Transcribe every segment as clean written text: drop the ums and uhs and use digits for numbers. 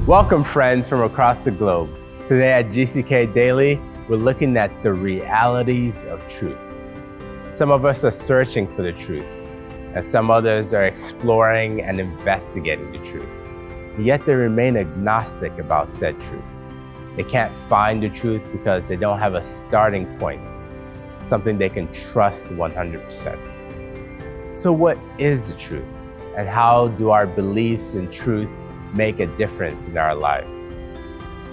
Welcome, friends from across the globe. Today at GCK Daily, we're looking at the realities of truth. Some of us are searching for the truth, and some others are exploring and investigating the truth. Yet they remain agnostic about said truth. They can't find the truth because they don't have a starting point, something they can trust 100%. So what is the truth? And how do our beliefs in truth make a difference in our lives?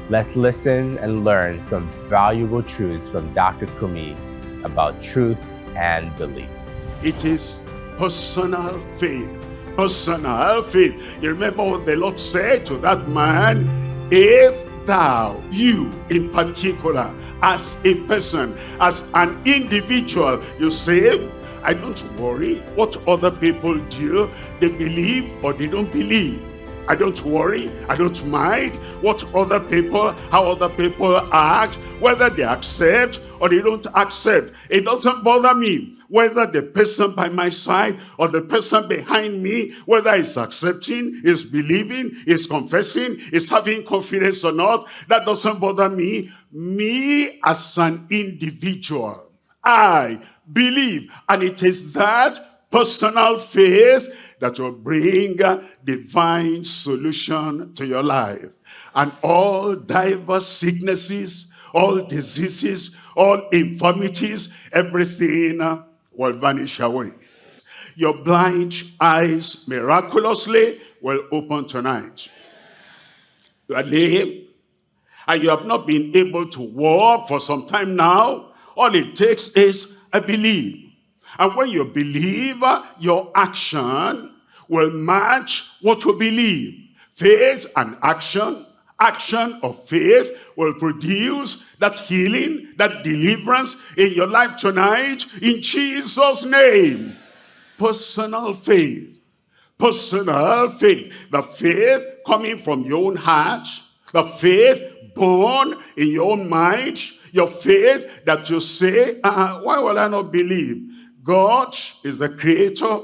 Let's listen and learn some valuable truths from Dr. Kumuyi about truth and belief. It is personal faith. Personal faith. You remember what the Lord said to that man? If thou, you in particular, as a person, as an individual, you say, I don't worry what other people do. They believe or they don't believe. I don't worry, I don't mind what other people, how other people act, whether they accept or they don't accept. It doesn't bother me whether the person by my side or the person behind me, whether he's accepting, is believing, is confessing, is having confidence or not. That doesn't bother me. Me as an individual, I believe, and it is that personal faith that will bring divine solution to your life. And all diverse sicknesses, all diseases, all infirmities, everything will vanish away. Your blind eyes miraculously will open tonight. You are lame, and you have not been able to walk for some time now. All it takes is a belief. And when you believe, your action will match what you believe. Faith and action of faith will produce that healing, that deliverance in your life tonight, in Jesus' name. Personal faith. Personal faith. The faith coming from your own heart. The faith born in your own mind. Your faith that you say, why will I not believe? God is the creator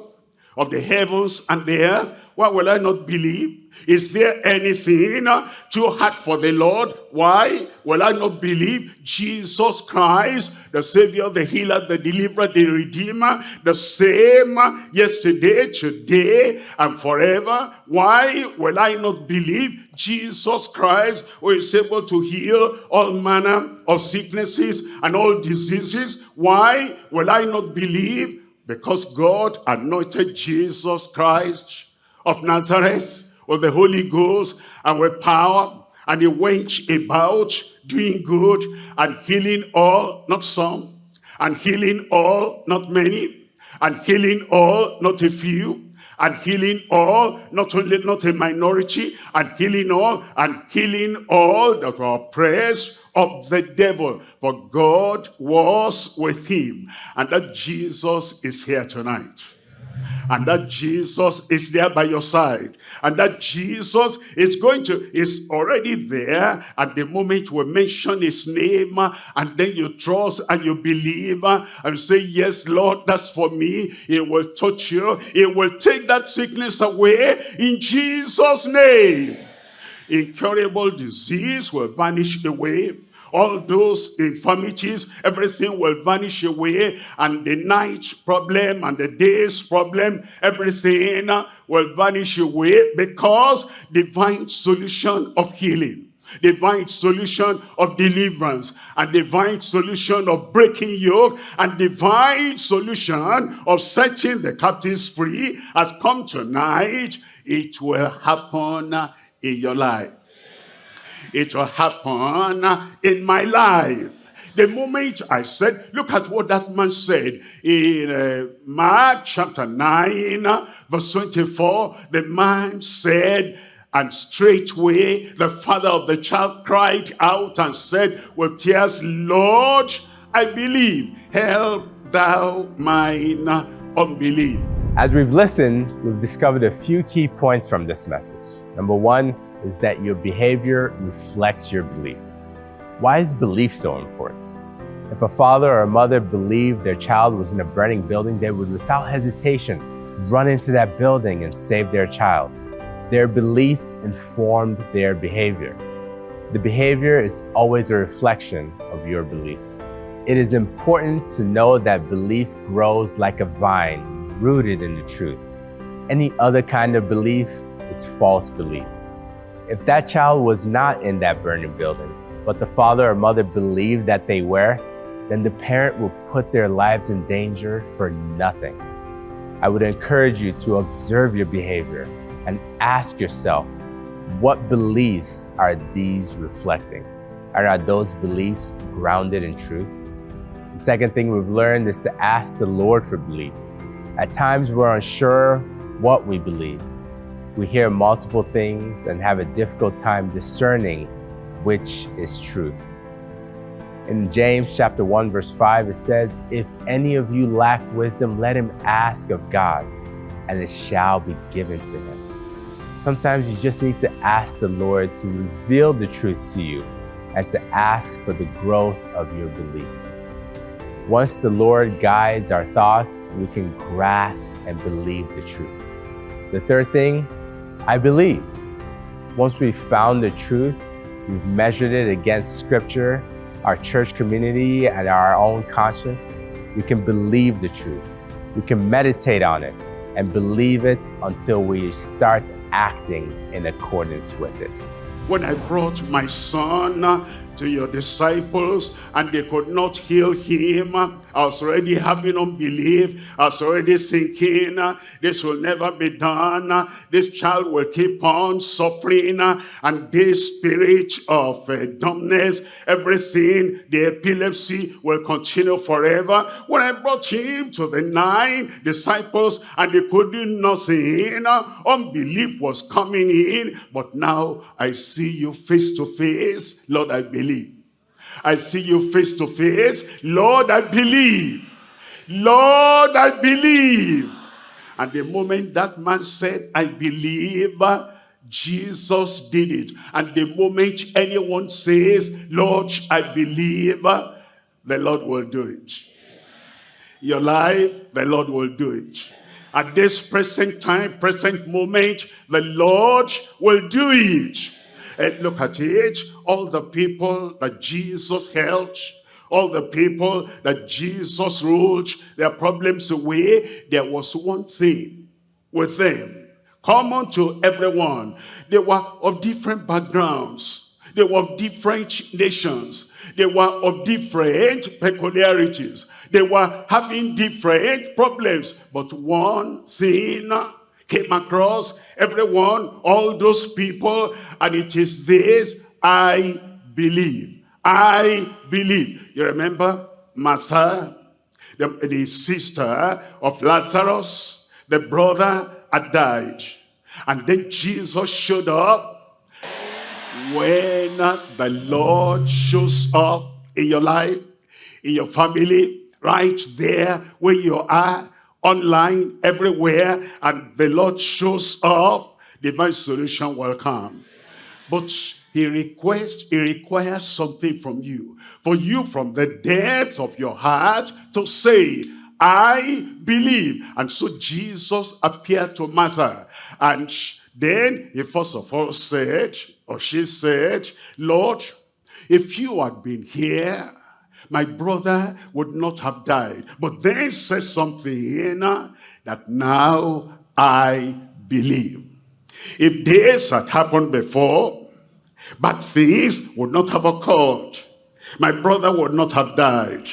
of the heavens and the earth. Why will I not believe? Is there anything too hard for the Lord? Why will I not believe? Jesus Christ, the Savior, the healer, the deliverer, the redeemer, the same yesterday, today, and forever. Why will I not believe? Jesus Christ, who is able to heal all manner of sicknesses and all diseases. Why will I not believe? Because God anointed Jesus Christ of Nazareth with the Holy Ghost and with power, and he went about doing good and healing all, not some, and healing all, not many, and healing all, not a few, and healing all, not a minority, and healing all that were oppressed of the devil, for God was with him. And that Jesus is here tonight. And that Jesus is there by your side. And that Jesus is already there. And the moment we mention his name, and then you trust and you believe, and say, yes, Lord, that's for me. It will touch you. It will take that sickness away in Jesus' name. Incurable disease will vanish away. All those infirmities, everything will vanish away, and the night problem and the day's problem, everything will vanish away, because divine solution of healing, divine solution of deliverance, and divine solution of breaking yoke, and divine solution of setting the captives free has come tonight. It will happen in your life. It will happen in my life. The moment I said, look at what that man said in Mark chapter 9, verse 24. The man said, and straightway the father of the child cried out and said with tears, Lord, I believe, help thou mine unbelief. As we've listened, we've discovered a few key points from this message. Number one is that your behavior reflects your belief. Why is belief so important? If a father or a mother believed their child was in a burning building, they would, without hesitation, run into that building and save their child. Their belief informed their behavior. The behavior is always a reflection of your beliefs. It is important to know that belief grows like a vine rooted in the truth. Any other kind of belief is false belief. If that child was not in that burning building, but the father or mother believed that they were, then the parent will put their lives in danger for nothing. I would encourage you to observe your behavior and ask yourself, what beliefs are these reflecting? And are those beliefs grounded in truth? The second thing we've learned is to ask the Lord for belief. At times we're unsure what we believe. We hear multiple things and have a difficult time discerning which is truth. In James chapter 1 verse 5, it says, if any of you lack wisdom, let him ask of God, and it shall be given to him. Sometimes you just need to ask the Lord to reveal the truth to you and to ask for the growth of your belief. Once the Lord guides our thoughts, we can grasp and believe the truth. The third thing, I believe. Once we've found the truth, we've measured it against Scripture, our church community, and our own conscience, we can believe the truth. We can meditate on it and believe it until we start acting in accordance with it. When I brought my son to your disciples and they could not heal him, I was already having unbelief. I was already thinking, this will never be done. This child will keep on suffering, and this spirit of dumbness, everything, the epilepsy will continue forever. When I brought him to the 9 disciples and they could do nothing, unbelief was coming in. But now I see you face to face, Lord, I believe. I see you face to face, Lord, I believe. Lord, I believe. And the moment that man said, I believe, Jesus did it. And the moment anyone says, Lord, I believe, the Lord will do it. Your life, the Lord will do it. At this present time, present moment, the Lord will do it. And look at it, all the people that Jesus helped, all the people that Jesus ruled their problems away, there was one thing with them, common to everyone. They were of different backgrounds. They were of different nations. They were of different peculiarities. They were having different problems. But one thing came across everyone, all those people, and it is this, I believe. I believe. You remember Martha, the sister of Lazarus, the brother had died. And then Jesus showed up. When the Lord shows up in your life, in your family, right there where you are, online, everywhere, and the Lord shows up, divine solution will come. But he requires something from you. For you, from the depth of your heart, to say, I believe. And so Jesus appeared to Martha. And then he first of all said, or she said, Lord, if you had been here, my brother would not have died. But then says something that now I believe. If this had happened before, bad things would not have occurred. My brother would not have died.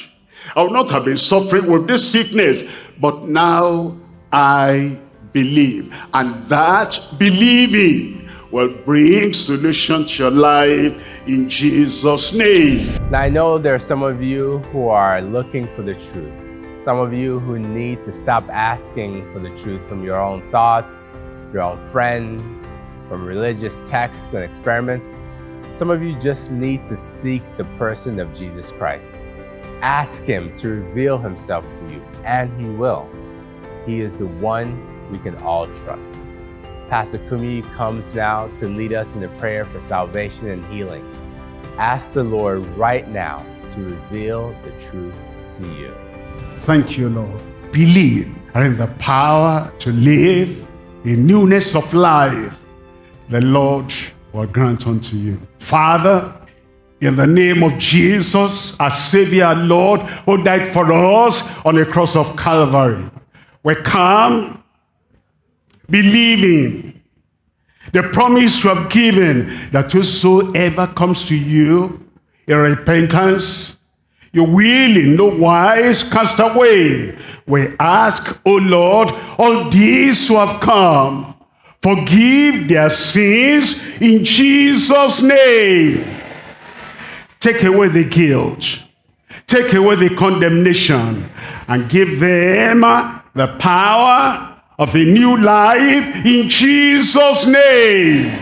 I would not have been suffering with this sickness. But now I believe. And that believing will bring solution to your life in Jesus' name. Now, I know there are some of you who are looking for the truth. Some of you who need to stop asking for the truth from your own thoughts, your own friends, from religious texts and experiments. Some of you just need to seek the person of Jesus Christ. Ask him to reveal himself to you, and he will. He is the one we can all trust. Pastor Kumuyi comes now to lead us in a prayer for salvation and healing. Ask the Lord right now to reveal the truth to you. Thank you, Lord. Believe in the power to live in newness of life. the Lord will grant unto you. Father, in the name of Jesus, our Savior, our Lord, who died for us on the cross of Calvary, we come believing the promise you have given that whosoever comes to you in repentance, you will in no wise cast away. We ask, O Lord, all these who have come, forgive their sins in Jesus' name. Take away the guilt. Take away the condemnation and give them the power of a new life in Jesus' name.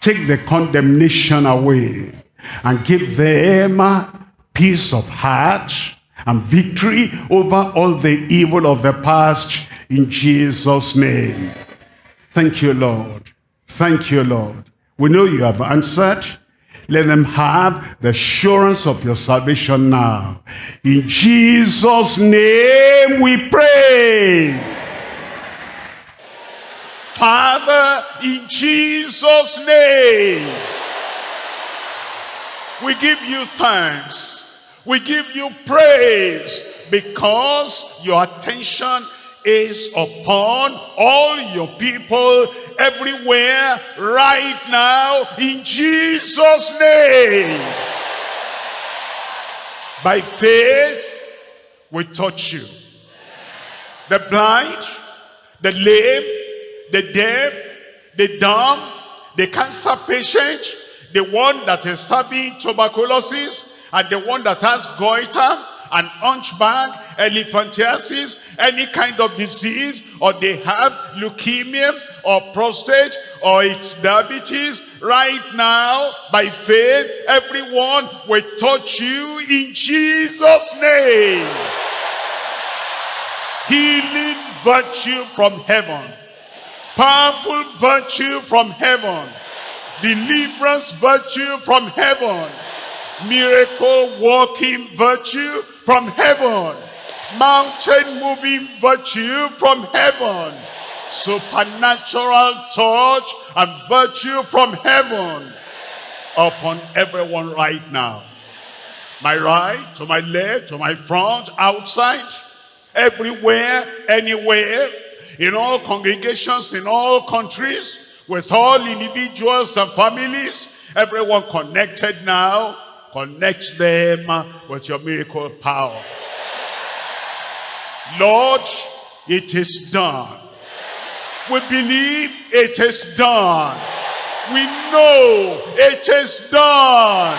Take the condemnation away and give them peace of heart and victory over all the evil of the past in Jesus' name. Thank you, Lord. Thank you, Lord. We know you have answered. Let them have the assurance of your salvation now. In Jesus' name we pray. Father, in Jesus' name, we give you thanks. We give you praise because your attention is upon all your people everywhere right now in Jesus' name. By faith, we touch you. The blind, the lame, the deaf, the dumb, the cancer patient, the one that is having tuberculosis, and the one that has goiter, and hunchback, elephantiasis, any kind of disease, or they have leukemia, or prostate, or it's diabetes. Right now, by faith, everyone will touch you in Jesus' name. Healing virtue from heaven. Powerful virtue from heaven. Deliverance virtue from heaven. Miracle working virtue from heaven. Mountain moving virtue from heaven. Supernatural touch and virtue from heaven upon everyone right now. My right, to my left, to my front, outside, everywhere, anywhere, in all congregations, in all countries, with all individuals and families, everyone connected now. Connect them with your miracle power. Lord, it is done. We believe it is done. We know it is done.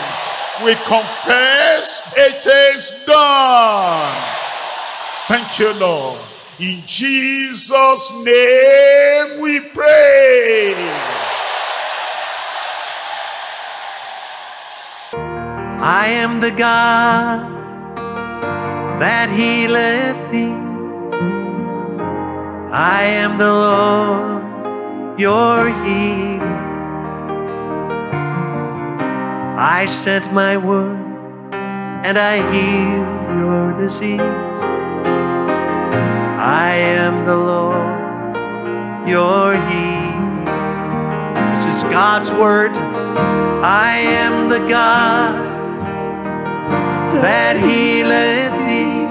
We confess it is done. Thank you, Lord. In Jesus' name we pray. I am the God that healeth thee. I am the Lord, your healer. I sent my word and I healed your disease. I am the Lord, your healer. This is God's word. I am the God that healeth thee.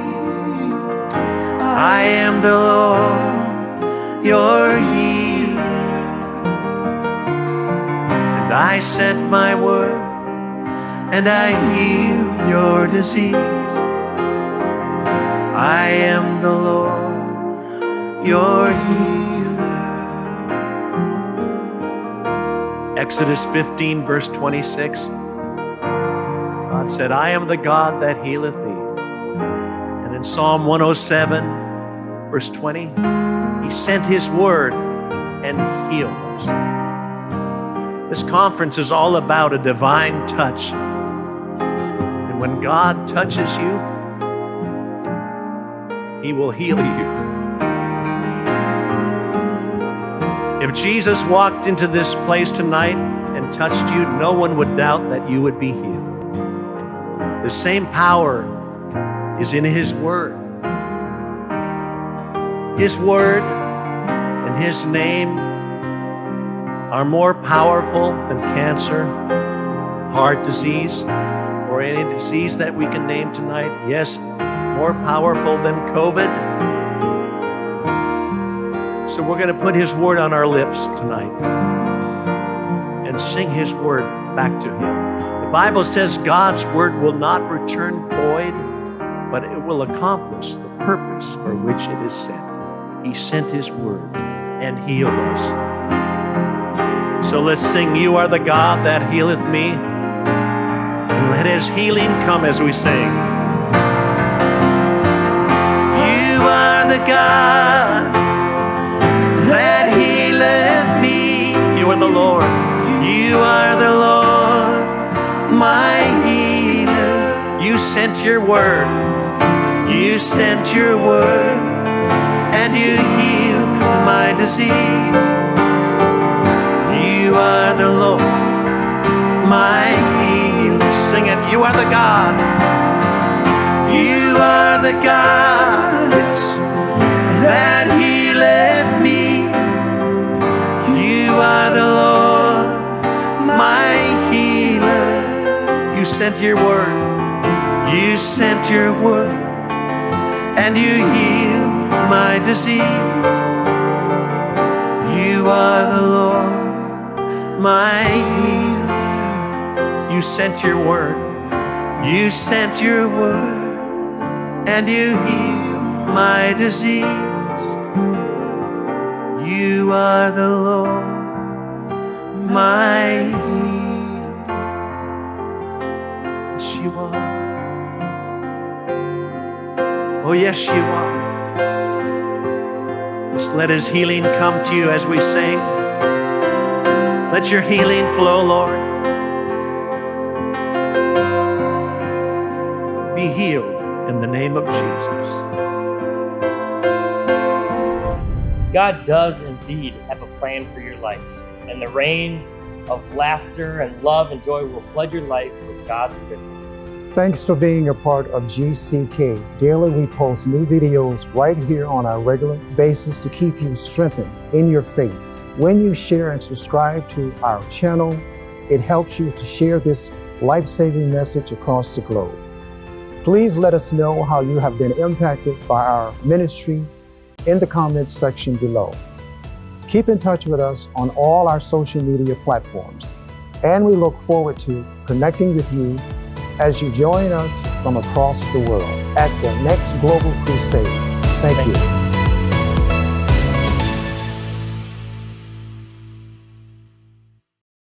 I am the Lord, your healer. And I sent my word, and I healed your disease. I am the Lord, your healer. Exodus 15, verse 26. God said, I am the God that healeth thee. And in Psalm 107, verse 20, he sent his word and healed us. This conference is all about a divine touch. And when God touches you, he will heal you. If Jesus walked into this place tonight and touched you, no one would doubt that you would be healed. The same power is in his word. His word and his name are more powerful than cancer, heart disease, or any disease that we can name tonight. Yes, more powerful than COVID. So we're going to put His word on our lips tonight and sing His word back to Him. The Bible says God's word will not return void, but it will accomplish the purpose for which it is sent. He sent His word and healed us. So let's sing, You Are the God That Healeth Me. And let His healing come as we sing. You are the God that healeth me. You are the Lord. You are the Lord, my healer. You sent your word. You sent your word, and you healed my disease. You are the Lord, my healer. Sing it. You are the God. You are the God that healeth me. You are the Lord, my healer. You sent your word. You sent your word, and you healed my disease. You are the Lord, my healer. You sent your word. You sent your word, and you healed my disease. You are the Lord, my healer. Yes, you are. Oh, yes, you are. Just let His healing come to you as we sing. Let your healing flow, Lord. Be healed in the name of Jesus. God does indeed have a plan for your life, and the rain of laughter and love and joy will flood your life with God's goodness. Thanks for being a part of GCK. Daily we post new videos right here on a regular basis to keep you strengthened in your faith. When you share and subscribe to our channel, it helps you to share this life-saving message across the globe. Please let us know how you have been impacted by our ministry in the comments section below. Keep in touch with us on all our social media platforms, and we look forward to connecting with you as you join us from across the world at the next Global Crusade. Thank you.